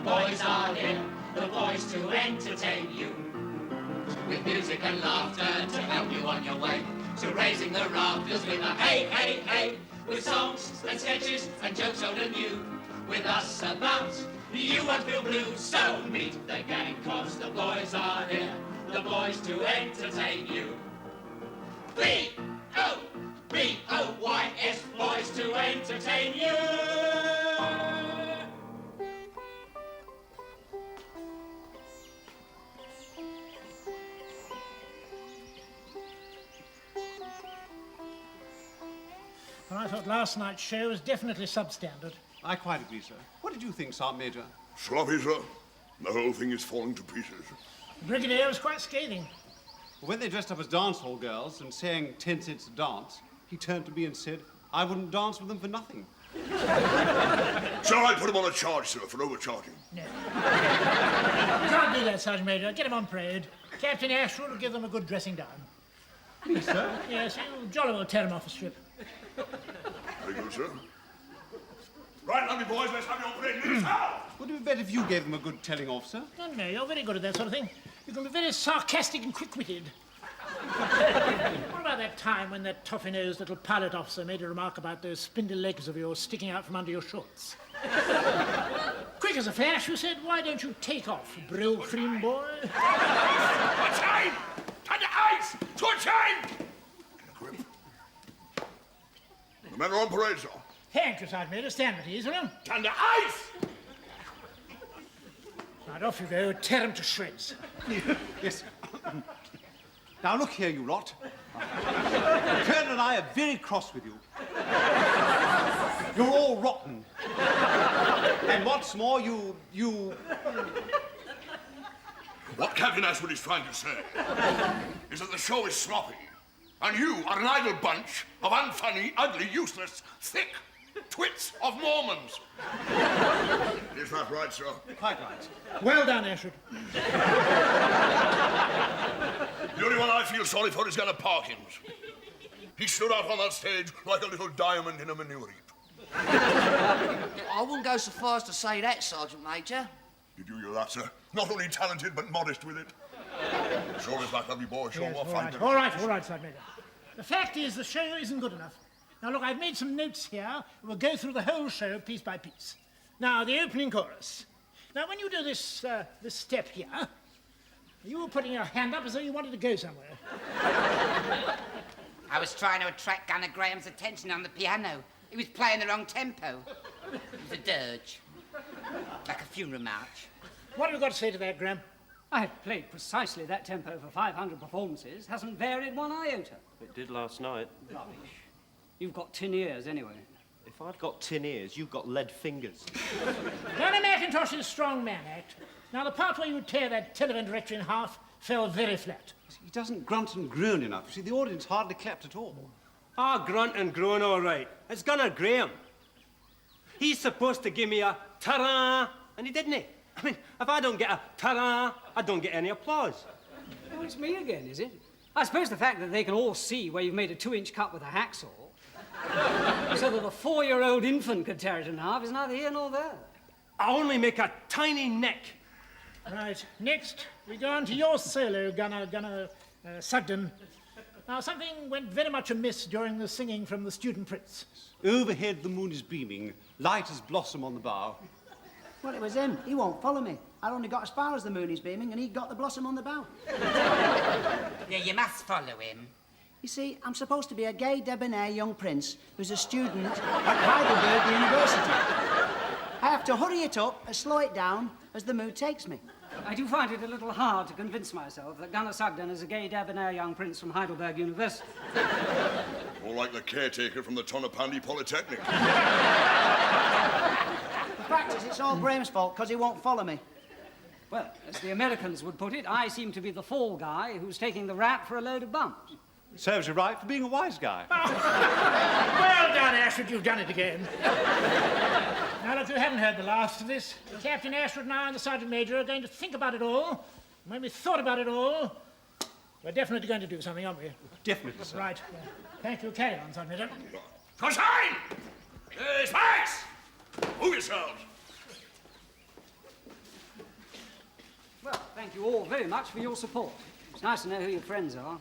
boys are here, the boys to entertain you. With music and laughter to help you on your way. To raising the rafters with a hey, hey, hey. With songs and sketches and jokes old and new. With us about, you won't feel blue. So meet the gang, cause the boys are here, the boys to entertain you. B-O-B-O-Y-S, boys to entertain you. Well, I thought last night's show was definitely substandard. I quite agree, sir. What did you think, Sergeant Major? Sloppy, sir. The whole thing is falling to pieces. The Brigadier was quite scathing. When they dressed up as dance hall girls and sang 10 cents a dance, he turned to me and said, I wouldn't dance with them for nothing. Shall I put him on a charge, sir, for overcharging? No. Can't do that, Sergeant Major. Get him on parade. Captain Ashwood will give them a good dressing down. Me, sir? Yes, you jolly well tear him off a strip. Very good, sir. Right, lovely boys, let's have your parade news now. Would it be better if you gave them a good telling off, sir? No, you're very good at that sort of thing. You can be very sarcastic and quick-witted. What about that time when that toffee-nosed little pilot officer made a remark about those spindly legs of yours sticking out from under your shorts? Quick as a flash, you said, why don't you take off, bro-cream boy? To a time! Under ice! To a time! Grip. The men are on parade, sir. Thank you, Sergeant Major. Stand at ease, will you? Under ice! Right, off you go. Tear him to shreds. Yes, sir. Now, look here, you lot. The Colonel and I are very cross with you. You're all rotten. And what's more, you... What Captain Ashwood is trying to say is that the show is sloppy, and you are an idle bunch of unfunny, ugly, useless, thick twits of Mormons. Is that right, sir? Quite right. Well done, Ashwood. The only one I feel sorry for is Gunner Parkins. He stood out on that stage like a little diamond in a manure heap. I wouldn't go so far as to say that, Sergeant Major. Did you hear that, sir? Not only talented, but modest with it. Sure is that lovely boy, show Yes, more all fight. right, all right, Sergeant Major. The fact is, the show isn't good enough. Now, look, I've made some notes here. We'll go through the whole show piece by piece. Now, the opening chorus. Now, when you do this step here, you were putting your hand up as though you wanted to go somewhere. I was trying to attract Gunner Graham's attention on the piano. He was playing the wrong tempo. It was a dirge. Like a funeral march. What have you got to say to that, Graham? I have played precisely that tempo for 500 performances. Hasn't varied one iota. It did last night. Rubbish. You've got tin ears, anyway. If I'd got tin ears, you've got lead fingers. Gunner McIntosh's strong man act. Now, the part where you tear that telephone directory in half fell very flat. He doesn't grunt and groan enough. You see, the audience hardly clapped at all. Grunt and groan all right. It's Gunner Graham. He's supposed to give me a ta-da, and he didn't. I mean, if I don't get a ta-da, I don't get any applause. Oh, it's me again, is it? I suppose the fact that they can all see where you've made a 2-inch cut with a hacksaw so that a 4-year-old infant could tear it in half is neither here nor there. I only make a tiny neck. Right, next, we go on to your solo, Gunner Sugden. Now, something went very much amiss during the singing from the student prince. Overhead the moon is beaming, light as blossom on the bough. Well, it was him. He won't follow me. I only got as far as the moon is beaming, and he got the blossom on the bough. Yeah, you must follow him. You see, I'm supposed to be a gay, debonair young prince who's a student at Heidelberg University. I have to hurry it up and slow it down as the mood takes me. I do find it a little hard to convince myself that Gunner Sugden is a gay, debonair young prince from Heidelberg University. More like the caretaker from the Tonopandi Polytechnic. The fact is, it's all Graham's fault, because he won't follow me. Well, as the Americans would put it, I seem to be the fall guy who's taking the rap for a load of bumps. Serves you right for being a wise guy. Well done, Ashwood, you've done it again. Now, look, you haven't heard the last of this. Captain Ashwood and I and the Sergeant Major are going to think about it all. And when we've thought about it all, we're definitely going to do something, aren't we? Definitely, sir. Right. Yeah. Thank you. Carry on, Sergeant Major. Consign! Space! Move yourselves! thank you all very much for your support. It's nice to know who your friends are.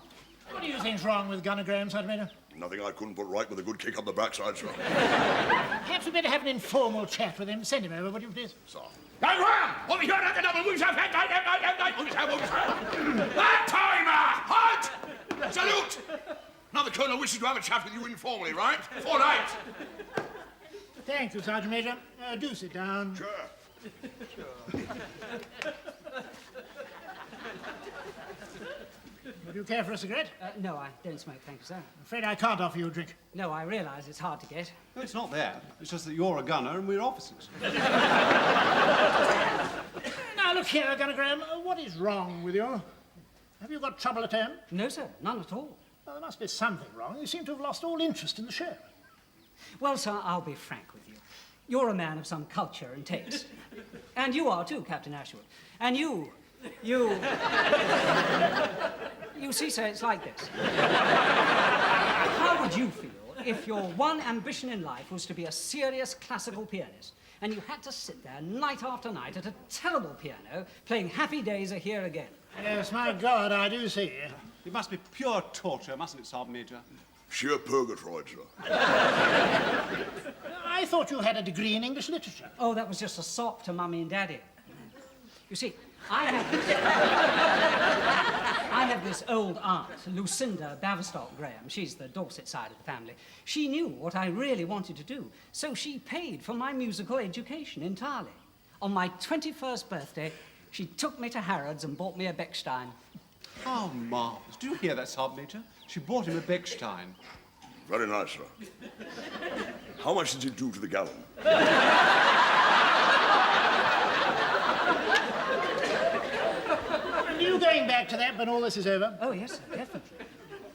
What do you think's wrong with Gunner Graham, Sergeant Major? Nothing I couldn't put right with a good kick up the backside, sir. Perhaps we'd better have an informal chat with him. Send him over, would you please? Sir. Over here at the double moves of head, that timer! Halt! Salute! Now the Colonel wishes to have a chat with you informally, right? For night. Thank you, Sergeant Major. Do sit down. Sure. Would you care for a cigarette? No, I don't smoke, thank you, sir. I'm afraid I can't offer you a drink. No, I realise it's hard to get. No, it's not that. It's just that you're a gunner and we're officers. Now, look here, Gunner Graham. What is wrong with you? Have you got trouble at home? No, sir, none at all. Well, there must be something wrong. You seem to have lost all interest in the show. Well, sir, I'll be frank with you. You're a man of some culture and taste. And you are too, Captain Ashwood. And you see, sir, it's like this. How would you feel if your one ambition in life was to be a serious classical pianist, and you had to sit there night after night at a terrible piano playing Happy Days Are Here Again? Yes, my God, I do see. It must be pure torture, mustn't it, Sergeant Major? Sheer purgatory, sir. I thought you had a degree in English literature. Oh, that was just a sop to Mummy and Daddy. You see, I have this old aunt, Lucinda Baverstock Graham. She's the Dorset side of the family. She knew what I really wanted to do, so she paid for my musical education entirely. On my 21st birthday, she took me to Harrods and bought me a Bechstein. How marvellous. Do you hear that, Sergeant Major? She bought him a Bechstein. Very nice, sir. How much did it do to the gallon? Are you going back to that when all this is over? Oh, yes, sir, definitely.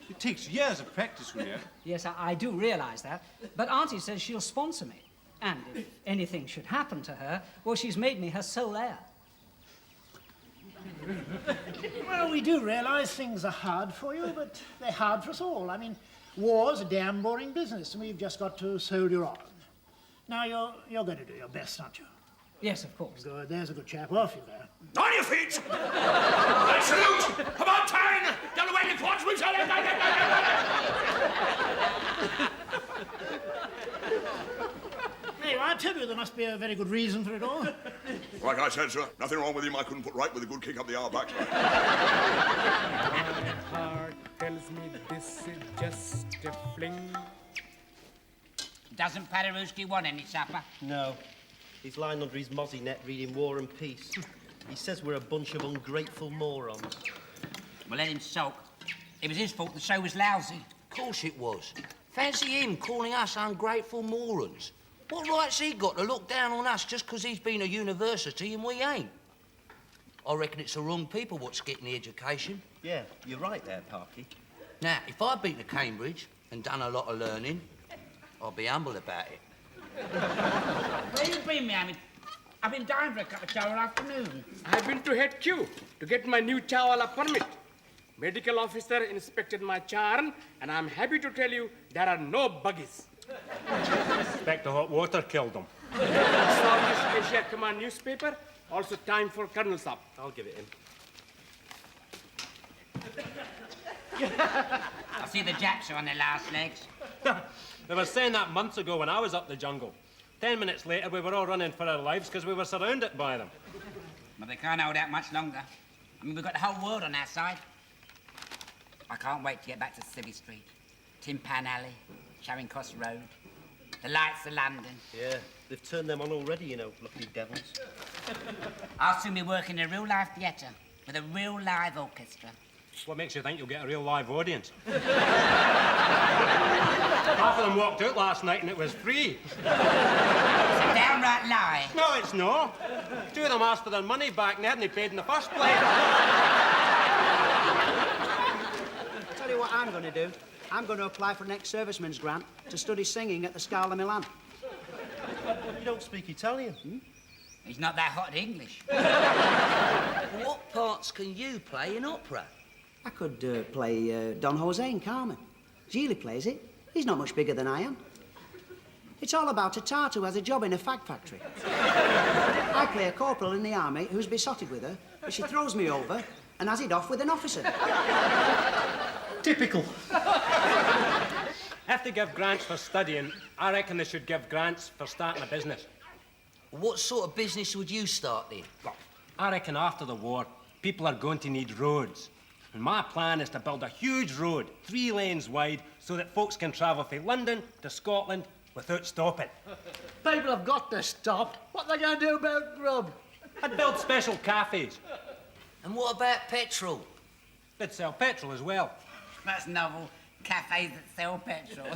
It takes years of practice, you know. Yes, I do realise that. But Auntie says she'll sponsor me. And if anything should happen to her, well, she's made me her sole heir. Well, we do realise things are hard for you, but they're hard for us all. I mean, war's a damn boring business, and we've just got to soldier on. Now, you're going to do your best, aren't you? Yes, of course. Good, there's a good chap. Off you go. On your feet! And salute! About time! Down the way to quarters, we shall... Hey, I tell you, there must be a very good reason for it all. Like I said, sir, nothing wrong with him I couldn't put right with a good kick up the hour backside. My heart tells me this is just a fling. Doesn't Paderewski want any supper? No. He's lying under his mozzie net reading War and Peace. He says we're a bunch of ungrateful morons. Well, let him sulk. It was his fault the show was lousy. Of course it was. Fancy him calling us ungrateful morons. What right's he got to look down on us just 'cause he's been at university and we ain't? I reckon it's the wrong people what's getting the education. Yeah, you're right there, Parky. Now, if I'd been to Cambridge and done a lot of learning, I'd be humble about it. Where you been, Miami? I've been dying for a cup of chow all afternoon. I've been to HQ to get my new Chawala permit. Medical officer inspected my charn, and I'm happy to tell you there are no buggies. Expect the hot water killed them. Southeast Asia Command newspaper. Also time for Colonel Saab. I'll give it him. I see the Japs are on their last legs. They were saying that months ago when I was up the jungle. 10 minutes later, we were all running for our lives because we were surrounded by them. But they can't hold out much longer. I mean, we've got the whole world on our side. I can't wait to get back to Civvy Street, Timpan Alley, Charing Cross Road, the lights of London. Yeah, they've turned them on already, you know, lucky devils. I'll soon be working in a real-life theatre with a real-live orchestra. What makes you think you'll get a real live audience? Half of them walked out last night and it was free. It's a downright lie. No, it's not. Two of them asked for their money back and they hadn't paid in the first place. I'll tell you what I'm going to do. I'm going to apply for an ex-serviceman's grant to study singing at the Scala Milan. You don't speak Italian. He's not that hot at English. What parts can you play in opera? I could play Don Jose in Carmen. Gigli plays it. He's not much bigger than I am. It's all about a tart who has a job in a fag factory. I play a corporal in the army who's besotted with her, but she throws me over and has it off with an officer. Typical. If they give grants for studying, I reckon they should give grants for starting a business. What sort of business would you start then? Well, I reckon after the war, people are going to need roads. And my plan is to build a huge road, 3 lanes wide, so that folks can travel from London to Scotland without stopping. People have got to stop. What are they going to do about grub? I'd build special cafes. And what about petrol? They'd sell petrol as well. That's novel. Cafes that sell petrol.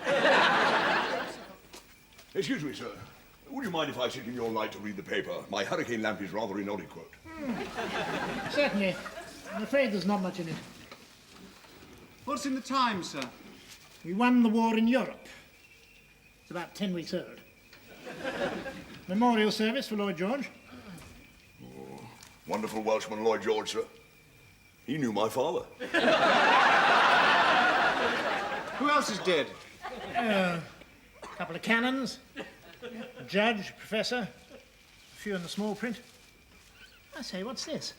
Excuse me, sir. Would you mind if I sit in your light to read the paper? My hurricane lamp is rather inadequate. Certainly. I'm afraid there's not much in it. What's in the Times, sir? We won the war in Europe. It's about 10 weeks old. Memorial service for Lloyd George. Wonderful Welshman, Lloyd George, sir. He knew my father. Who else is dead? A couple of cannons, a judge, a professor, a few in the small print. I say, what's this?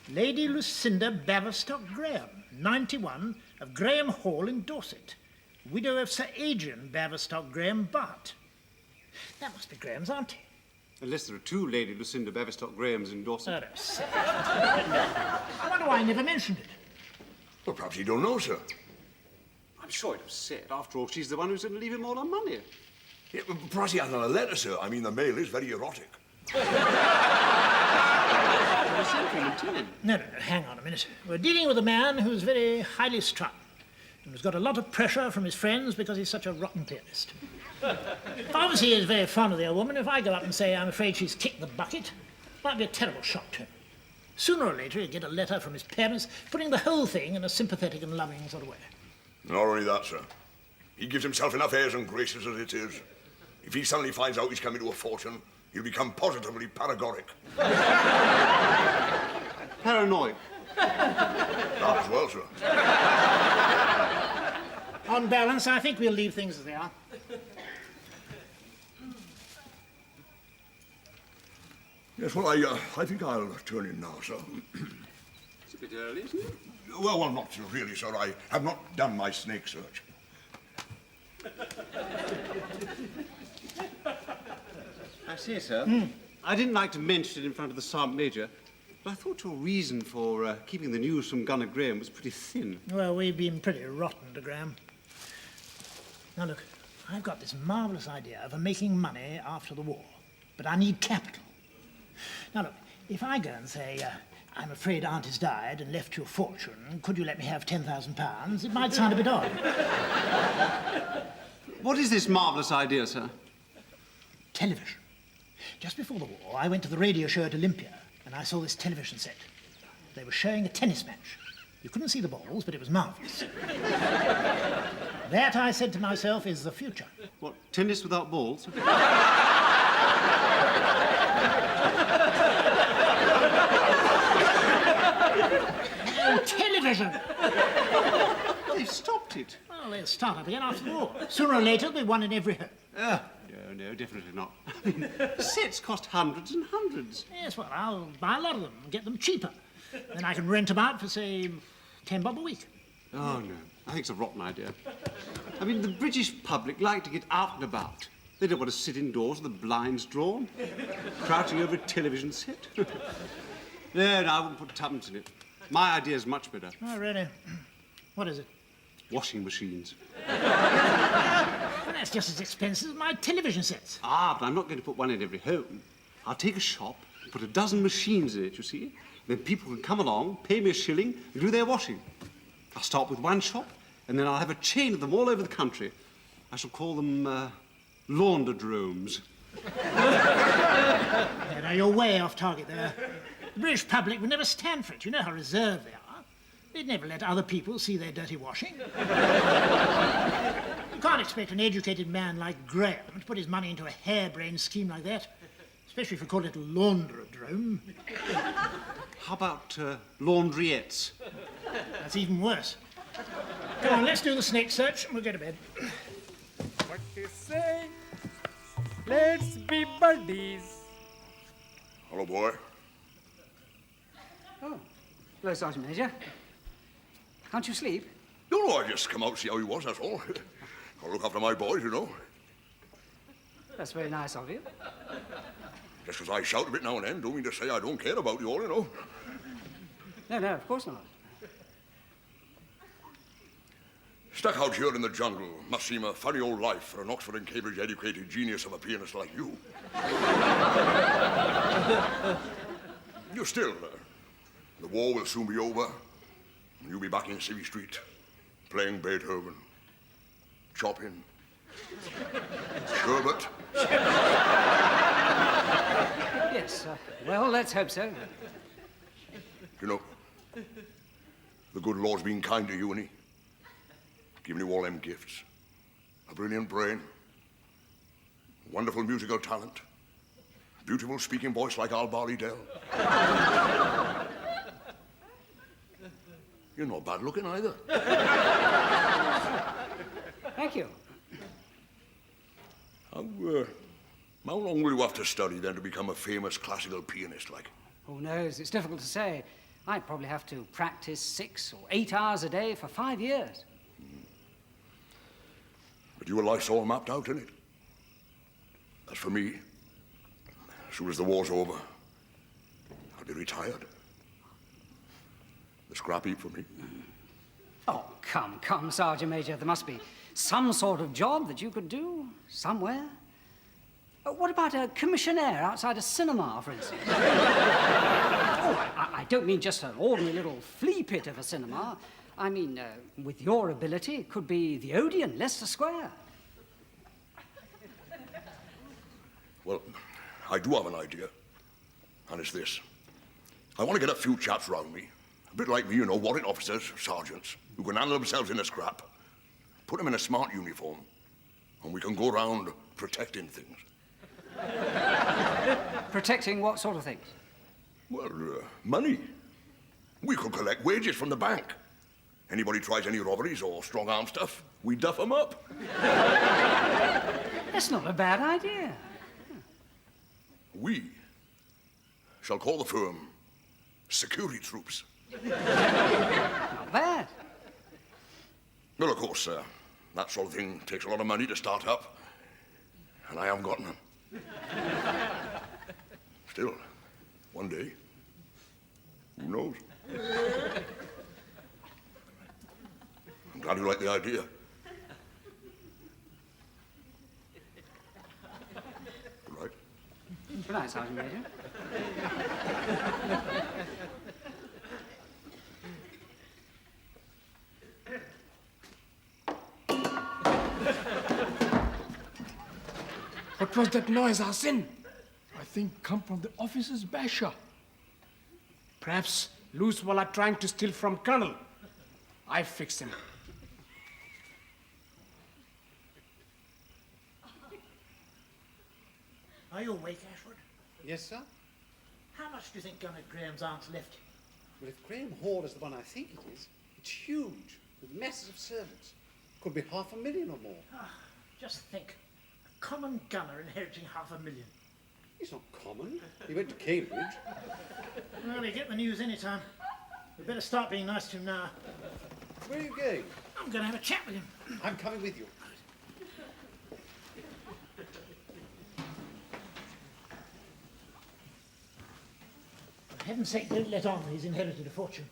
Lady Lucinda Baverstock Graham, 91, of Graham Hall in Dorset, widow of Sir Adrian Baverstock Graham, Bart. That must be Graham's auntie. Unless there are 2 Lady Lucinda Baverstock Grahams in Dorset. Oh, say. I wonder why I never mentioned it. Well, perhaps you don't know, sir. I'm sure he'd have said. After all, she's the one who's going to leave him all her money. Yeah, but perhaps he hasn't a letter, sir. I mean, the mail is very erotic. No, hang on a minute. We're dealing with a man who's very highly strung and who's got a lot of pressure from his friends because he's such a rotten pianist. Obviously, he's very fond of the old woman. If I go up and say I'm afraid she's kicked the bucket, it might be a terrible shock to him. Sooner or later, he'll get a letter from his parents putting the whole thing in a sympathetic and loving sort of way. Not only that, sir. He gives himself enough airs and graces as it is. If he suddenly finds out he's coming to a fortune, he'll become positively paragoric. Paranoid. That as well, sir. On balance, I think we'll leave things as they are. Yes, well, I think I'll turn in now, sir. It's a bit early, isn't it? Well, not really, sir. I have not done my snake search. I say, sir, I didn't like to mention it in front of the Sergeant Major, but I thought your reason for keeping the news from Gunner Graham was pretty thin. Well, we've been pretty rotten to Graham. Now, look, I've got this marvellous idea of making money after the war, but I need capital. Now, look, if I go and say, I'm afraid Aunt has died and left you a fortune, could you let me have £10,000? It might sound a bit odd. What is this marvellous idea, sir? Television. Just before the war, I went to the radio show at Olympia, and I saw this television set. They were showing a tennis match. You couldn't see the balls, but it was marvellous. That, I said to myself, is the future. What, tennis without balls? Television! They've stopped it. Well, they'll start up again after the war. Sooner or later, there'll be one in every home. No, definitely not. I mean, sets cost hundreds and hundreds. Yes, well, I'll buy a lot of them and get them cheaper. Then I can rent them out for, say, £10 a week. Oh, no. I think it's a rotten idea. I mean, the British public like to get out and about. They don't want to sit indoors with the blinds drawn, crouching over a television set. No, I wouldn't put tuppence in it. My idea is much better. Oh, really? What is it? Washing machines. Well, that's just as expensive as my television sets. Ah, but I'm not going to put one in every home. I'll take a shop, put a dozen machines in it, you see. Then people can come along, pay me a shilling, and do their washing. I'll start with one shop, and then I'll have a chain of them all over the country. I shall call them laundrodromes. Now, you're way off target there. The British public would never stand for it. You know how reserved they are. They'd never let other people see their dirty washing. You can't expect an educated man like Graham to put his money into a harebrained scheme like that, especially if you call it a laundrodrome. How about laundriettes? That's even worse. Come on, let's do the snake search and we'll go to bed. What you say? Let's be buddies. Hello, boy. Oh. Hello, Sergeant Major. Can't you sleep? No, I just come out to see how he was, that's all. I'll look after my boys, you know. That's very nice of you. Just because I shout a bit now and then, don't mean to say I don't care about you all, you know. No, of course not. Stuck out here in the jungle must seem a funny old life for an Oxford and Cambridge educated genius of a pianist like you. You're still, the war will soon be over, and you'll be back in Civvy Street, playing Beethoven, Chopin, Sherbet. Yes, well, let's hope so. You know, the good Lord's been kind to you, and he giving you all them gifts. A brilliant brain, wonderful musical talent, beautiful speaking voice like Al Barley Dell. You're not bad looking either. Thank you. How long will you have to study then to become a famous classical pianist like? Who knows? It's difficult to say. I'd probably have to practice 6 or 8 hours a day for 5 years. But your life's all mapped out, isn't it? As for me, as soon as the war's over, I'll be retired. The scrap heap for me. Oh, come, Sergeant Major. There must be some sort of job that you could do somewhere. What about a commissionaire outside a cinema, for instance? I don't mean just an ordinary little flea pit of a cinema. I mean, with your ability, it could be the Odeon, Leicester Square. Well, I do have an idea, and it's this. I want to get a few chaps round me, a bit like me, you know, warrant officers, sergeants, who can handle themselves in a scrap. Put them in a smart uniform, and we can go around protecting things. Protecting what sort of things? Well, money. We could collect wages from the bank. Anybody tries any robberies or strong-arm stuff, we duff them up. That's not a bad idea. We shall call the firm Security Troops. Not bad. Well, of course, that sort of thing takes a lot of money to start up, and I haven't got none. Still, one day, who knows? I'm glad you like the idea. Good night. Good night, Sergeant Major. What was that noise, Arsene? I think come from the officer's basher. Perhaps Loosewall are trying to steal from Colonel. I fix him. Are you awake, Ashford? Yes, sir? How much do you think Gunner Graham's aunt's left? Well, if Graham Hall is the one I think it is, it's huge, with masses of servants. Could be 500,000 or more. Just think. A common gunner inheriting 500,000. He's not common. He went to Cambridge. Well, you get the news any time. We better start being nice to him now. Where are you going? I'm going to have a chat with him. I'm coming with you. For heaven's sake, don't let on that he's inherited a fortune.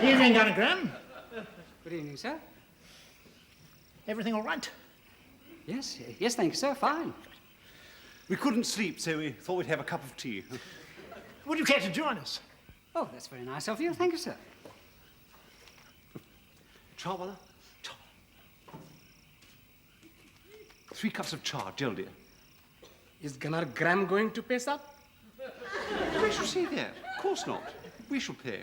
Evening, Gunner Graham. Good evening, sir. Everything all right? Yes, thank you, sir. Fine. We couldn't sleep, so we thought we'd have a cup of tea. Would you care to join us? Oh, that's very nice of you. Thank you, sir. Chawala? 3 cups of cha, Jill dear. Is Gunner Graham going to pace up? We shall see there. Of course not. We shall pay.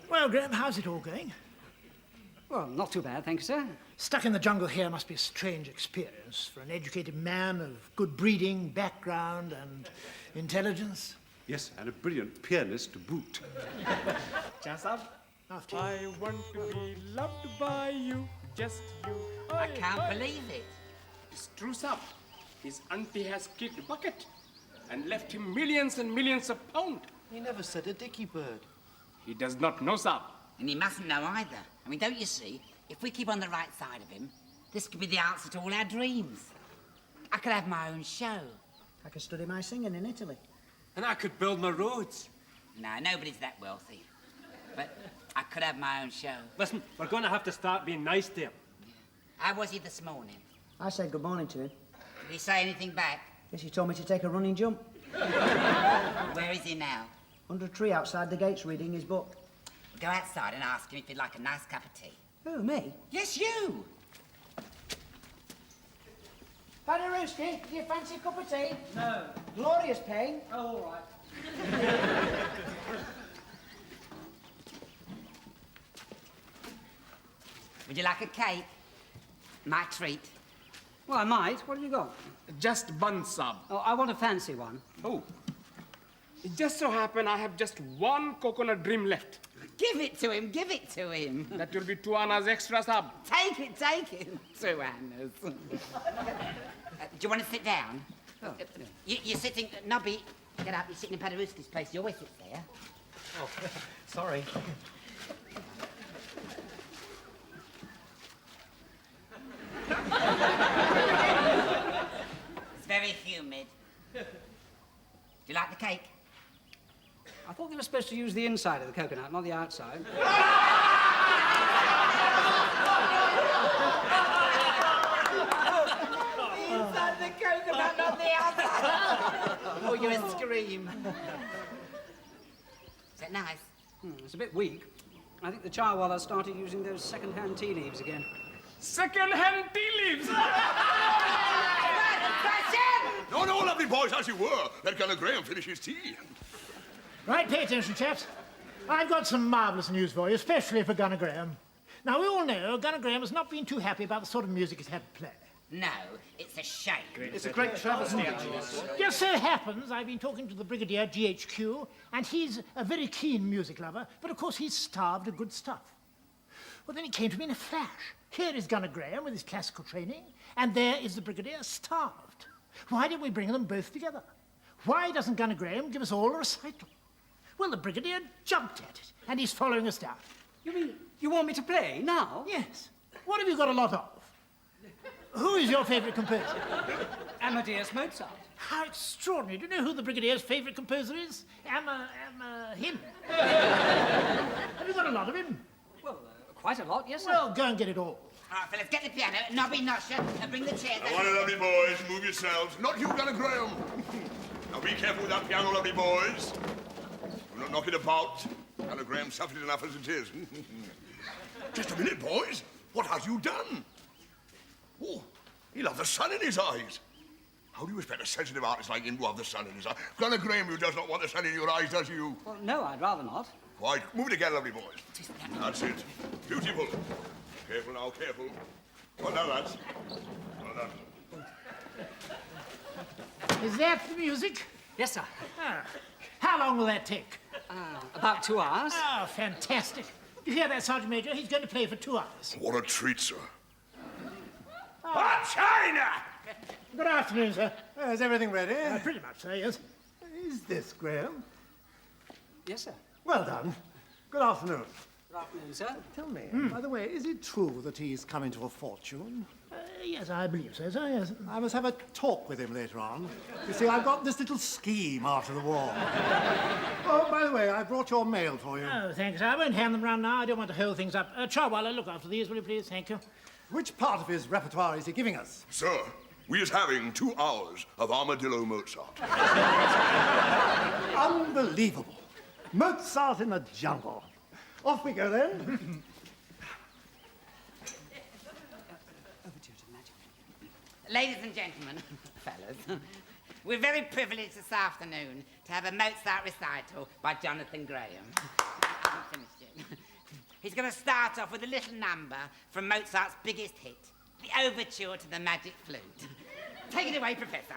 Well, Graham, how's it all going? Well, not too bad, thank you, sir. Stuck in the jungle here must be a strange experience for an educated man of good breeding, background, and intelligence. Yes, and a brilliant pianist to boot. Cha sahab, After you. I want to be loved by you, just you. I can't believe it. Spruce up. His auntie has kicked bucket and left him millions and millions of pounds. He never said a dicky bird. He does not know, sir. And he mustn't know either. I mean, don't you see? If we keep on the right side of him, this could be the answer to all our dreams. I could have my own show. I could study my singing in Italy. And I could build my roads. No, nobody's that wealthy. But I could have my own show. Listen, we're going to have to start being nice to him. How was he this morning? I said good morning to him. Did he say anything back? Guess he told me to take a running jump. Where is he now? Under a tree outside the gates reading his book. Go outside and ask him if he'd like a nice cup of tea. Who, me? Yes, you! Paderewski, do you fancy a cup of tea? No. Glorious pain. Oh, all right. Would you like a cake? My treat. Well, I might. What have you got? Just one sub. Oh, I want a fancy one. Oh. It just so happened I have just one coconut dream left. Give it to him, give it to him. That will be 2 annas extra sub. Take it, take it. 2 annas. Do you want to sit down? Oh. You're sitting... Nobby, get up. You're sitting in Paderewski's place. You always sit there. Oh, sorry. It's very humid. Do you like the cake? I thought they were supposed to use the inside of the coconut, not the outside. Inside the coconut, not the outside. Oh, you're a scream. Is that nice? It's a bit weak. I think the charwalla started using those second-hand tea leaves again. Second-hand tea leaves! No, no, lovely boys, as you were. Let Gunner Graham finish his tea. Right, pay attention, chaps. I've got some marvellous news for you, especially for Gunner Graham. Now, we all know Gunner Graham has not been too happy about the sort of music he's had to play. No, it's a shame. It's a great travesty. Just so happens I've been talking to the Brigadier, GHQ, and he's a very keen music lover, but of course he's starved of good stuff. Well, then it came to me in a flash. Here is Gunner Graham with his classical training, and there is the Brigadier starved. Why didn't we bring them both together? Why doesn't Gunner Graham give us all a recital? Well, the Brigadier jumped at it, and he's following us down. You mean you want me to play now? Yes. What have you got a lot of? Who is your favourite composer? Amadeus Mozart. How extraordinary. Do you know who the Brigadier's favourite composer is? Him. Have you got a lot of him? Well, quite a lot, yes, sir. Well, go and get it all. All right, fellas, get the piano, Nobby, Nosher, and bring the chairs. Now, one of lovely boys, move yourselves. Not you, Gunner Graham. Now, be careful with that piano, lovely boys. Do not knock it about. Gunner Graham suffered enough as it is. Just a minute, boys. What have you done? Oh, he'll have the sun in his eyes. How do you expect a sensitive artist like him to have the sun in his eyes? Gunner Graham, you does not want the sun in your eyes, does you? Well, no, I'd rather not. Quite. Move it again, lovely boys. That's it. Beautiful. Careful now, careful. Well done, lads. Well done. Is that the music? Yes, sir. Ah. How long will that take? About 2 hours. Oh, fantastic. You hear that, Sergeant Major? He's going to play for 2 hours. What a treat, sir. China! Good afternoon, sir. Is everything ready? Pretty much so, yes. Is this Graham? Yes, sir. Well done. Good afternoon. Good afternoon, sir. Tell me, by the way, is it true that he's come into a fortune? Yes, I believe so, sir, yes. I must have a talk with him later on. You see, I've got this little scheme after the war. Oh, by the way, I brought your mail for you. Oh, thanks. I won't hand them round now. I don't want to hold things up. Charwalla, look after these, will you please? Thank you. Which part of his repertoire is he giving us? Sir, we is having 2 hours of Armadillo Mozart. Unbelievable. Mozart in the jungle. Off we go, then. Ladies and gentlemen, fellas, we're very privileged this afternoon to have a Mozart recital by Jonathan Graham. I haven't finished yet. He's going to start off with a little number from Mozart's biggest hit, the overture to the Magic Flute. Take it away, Professor.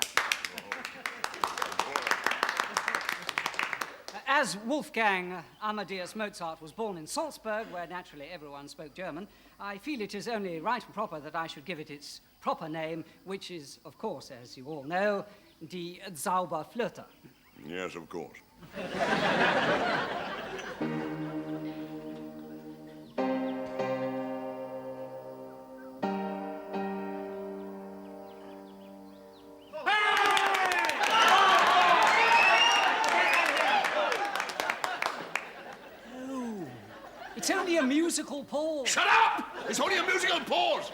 As Wolfgang Amadeus Mozart was born in Salzburg, where naturally everyone spoke German, I feel it is only right and proper that I should give it its proper name, which is, of course, as you all know, Die Zauberflöte. Yes, of course. It's only a musical pause. Shut up! It's only a musical pause.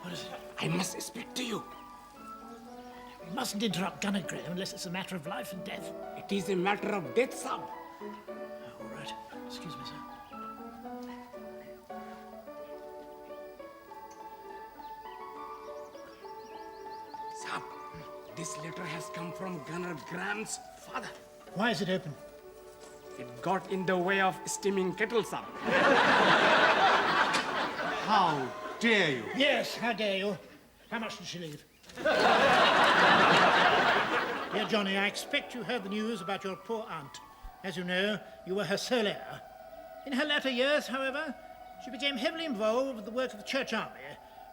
What is it? I must speak to you. You mustn't interrupt Gunner Graham unless it's a matter of life and death. It is a matter of death, sir. Oh, all right. Excuse me, sir. Sir, this letter has come from Gunner Graham's father. Why is it open? It got in the way of steaming kettle, sir. How dare you? Yes, how dare you? How much did she leave? Dear Johnny, I expect you heard the news about your poor aunt. As you know, you were her sole heir. In her latter years, however, she became heavily involved with the work of the church army,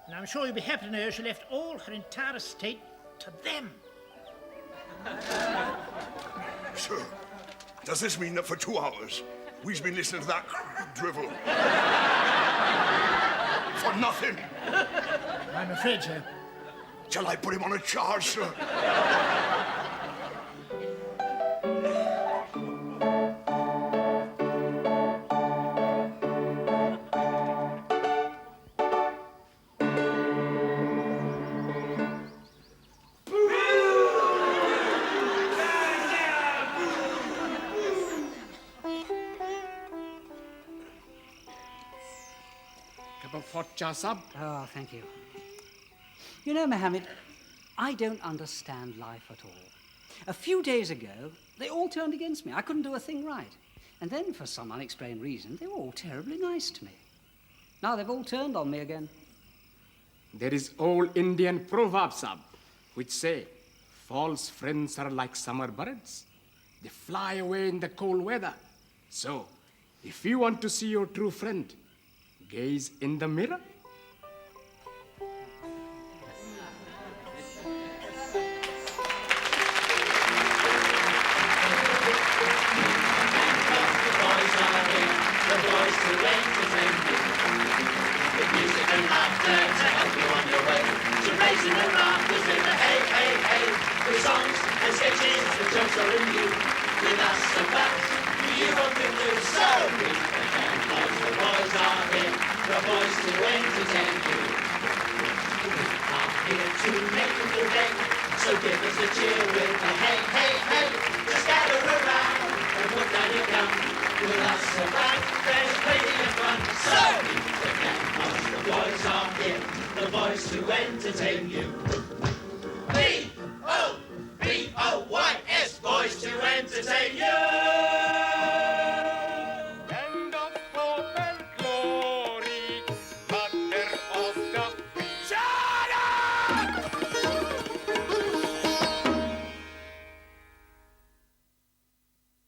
and I'm sure you'll be happy to know she left all her entire estate to them. Sir, does this mean that for 2 hours we've been listening to that drivel? For nothing? I'm afraid so. Shall I put him on a charge, sir? Cup of hot cha, sir. Oh, thank you. You know, Mohammed, I don't understand life at all. A few days ago, they all turned against me. I couldn't do a thing right. And then, for some unexplained reason, they were all terribly nice to me. Now they've all turned on me again. There is old Indian proverb, sir, which say, false friends are like summer birds. They fly away in the cold weather. So, if you want to see your true friend, gaze in the mirror. Raising the rafters with the hey, hey, hey. With songs and sketches, the jokes are in you. With us and facts, you want to do so. The boys are here, the boys to entertain you. We are here to make you feel great, so give us a cheer with the hey, hey, hey. Just gather around and put down your gun. With us and facts, there's plenty of fun. So the boys are here, the boys to entertain you.